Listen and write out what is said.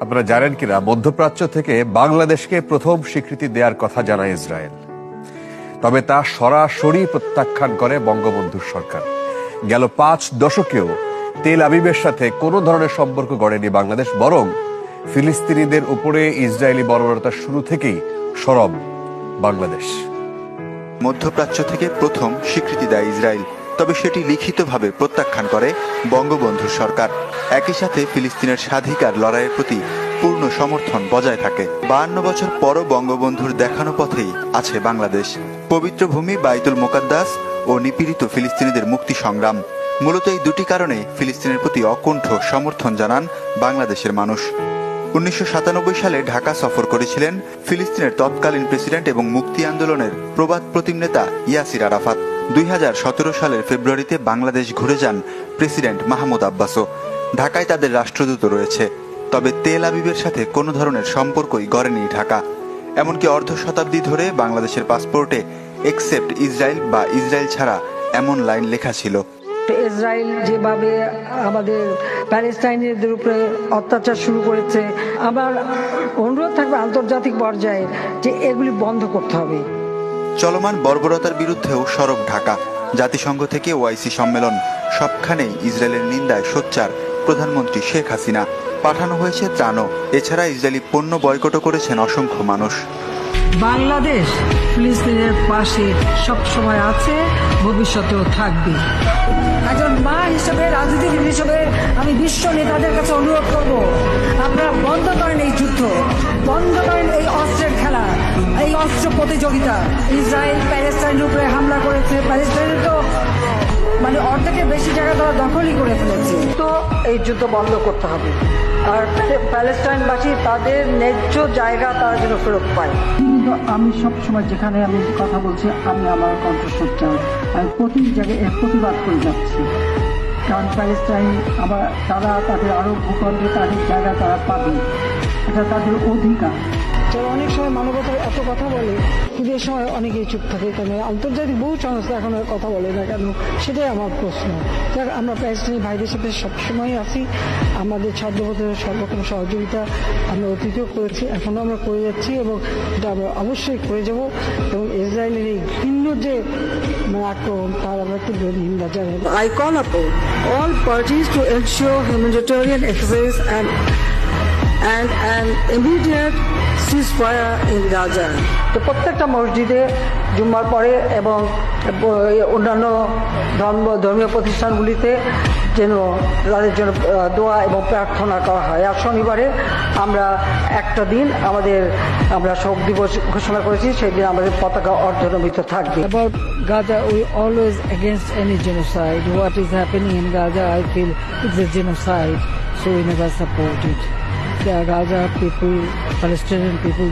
আপনারা জানেন কিনা, মধ্যপ্রাচ্য থেকে বাংলাদেশকে প্রথম স্বীকৃতি দেওয়ার কথা জানায় ইসরায়েল। তবে তা সরাসরি প্রত্যাখ্যান করে বঙ্গবন্ধুর সরকার। গেল 5 দশকেও তেল আবিবের সাথে কোনো ধরনের সম্পর্ক গড়েনি বাংলাদেশ, বরং ফিলিস্তিনিদের উপরে ইসরায়েলি বর্বরতার শুরু থেকেই সরব বাংলাদেশ। মধ্যপ্রাচ্য থেকে প্রথম স্বীকৃতি দেয় ইসরায়েল, তবে সেটি লিখিতভাবে প্রত্যাখ্যান করে বঙ্গবন্ধুর সরকার। একই সাথে ফিলিস্তিনের স্বাধিকার লড়াইয়ের প্রতি পূর্ণ সমর্থন বজায় থাকে। 52 বছর পরও বঙ্গবন্ধুর দেখানো পথেই আছে বাংলাদেশ। পবিত্র ভূমি বাইতুল মোকাদ্দাস ও নিপীড়িত ফিলিস্তিনিদের মুক্তি সংগ্রাম, মূলত এই দুটি কারণে ফিলিস্তিনের প্রতি অকুণ্ঠ সমর্থন জানান বাংলাদেশের মানুষ। 1997 সালে ঢাকা সফর করেছিলেন ফিলিস্তিনের তৎকালীন প্রেসিডেন্ট এবং মুক্তি আন্দোলনের প্রবাদ প্রতিম নেতা ইয়াসির আরাফাত। 2017 সালের ফেব্রুয়ারিতে বাংলাদেশ ঘুরে যান প্রেসিডেন্ট মাহমুদ আব্বাসও। ঢাকায় তাদের রাষ্ট্রদূত রয়েছে, তবে তেল আবিবের সাথে কোনো ধরনের সম্পর্কই গড়েনি ঢাকা। এমনকি অর্ধ শতাব্দী ধরে বাংলাদেশের পাসপোর্টে এক্সেপ্ট ইসরায়েল বা ইসরায়েল ছাড়া এমন লাইন লেখা ছিল। ইসরায়েল যেভাবে আমাদের প্যালেস্টাইনিদের উপরে অত্যাচার শুরু করেছে, আমার অনুরোধ থাকবে আন্তর্জাতিক পর্যায়ে যে এগুলি বন্ধ করতে হবে। চলমান বর্বরতার বিরুদ্ধেও সরব ঢাকা। জাতিসংঘ থেকে ওআইসি সম্মেলন, সবখানেই ইসরায়েলের নিন্দায় সোচ্চার প্রধানমন্ত্রী শেখ হাসিনা। পাঠানো হয়েছে ত্রাণও। এছাড়া ইসরায়েলি পণ্য বয়কটও করেছেন অসংখ্য মানুষ। বাংলাদেশ ফিলিস্তিনের পাশে সবসময় আছে, ভবিষ্যতেও থাকবে। একজন মা হিসেবে, রাজনীতিবিদ হিসেবে আমি বিশ্ব নেতাদের কাছে অনুরোধ করব, আপনারা বন্ধ করেন এই যুদ্ধ, বন্ধ করেন এই অস্ত্রের খেলা, এই অস্ত্র প্রতিযোগিতা। ইসরায়েল প্যালেস্টাইনের উপরে হামলা করেছে, প্যালেস্টাইনের তো অর্ধেকের বেশি জায়গা তারা দখলই করে ফেলেছে। তো এই যুদ্ধ বন্ধ করতে হবে, আর প্যালেস্টাইনবাসী তাদের ন্যায্য জায়গা তারা যেন ফেরত পায়। কিন্তু আমি সবসময় যেখানে আমি কথা বলছি, আমি আমার কণ্ঠস্বর চাই, আমি প্রতি জায়গায় এর প্রতিবাদ করে যাচ্ছি। কারণ প্যালেস্টাইন আবার তারা তাদের আরো ভূখণ্ডে তাদের জায়গা তারা পাবে, এটা তাদের অধিকার। যারা অনেক সময় মানবতার এত কথা বলে, কিন্তু এ সময় অনেকেই চুপ থাকে কেন? আন্তর্জাতিক বহু সংস্থা এখন আর কথা বলে না কেন? সেটাই আমার প্রশ্ন। আমরা প্যালেস্টাইনি ভাইদের সাথে সবসময় আছি, আমাদের ছাত্রদের সর্বরকম সহযোগিতা আমরা অতীতেও করেছি, এখনো আমরা করে যাচ্ছি, এবং এটা আমরা অবশ্যই করে যাব। এবং ইসরায়েলের এই ভিন্ন যে আক্রমণ, তার আমরা তীব্র নিন্দা জানাই। I call upon all parties to ensure humanitarian access and an immediate ceasefire in Gaza. তো প্রত্যেকটা মসজিদে জুম্মার পরে এবং অন্যান্য ধর্মীয় প্রতিষ্ঠানগুলিতে যেন তাদের জন্য দোয়া এবং প্রার্থনা করা হয়। আর শনিবারে আমরা একটা দিন আমরা শোক দিবস ঘোষণা করেছি, সেই দিন আমাদের পতাকা অর্ধনমিত থাকবে। About Gaza, we always against any genocide. What is happening in Gaza, I feel it's a genocide, so we never support it. The Gaza people, Palestinian people,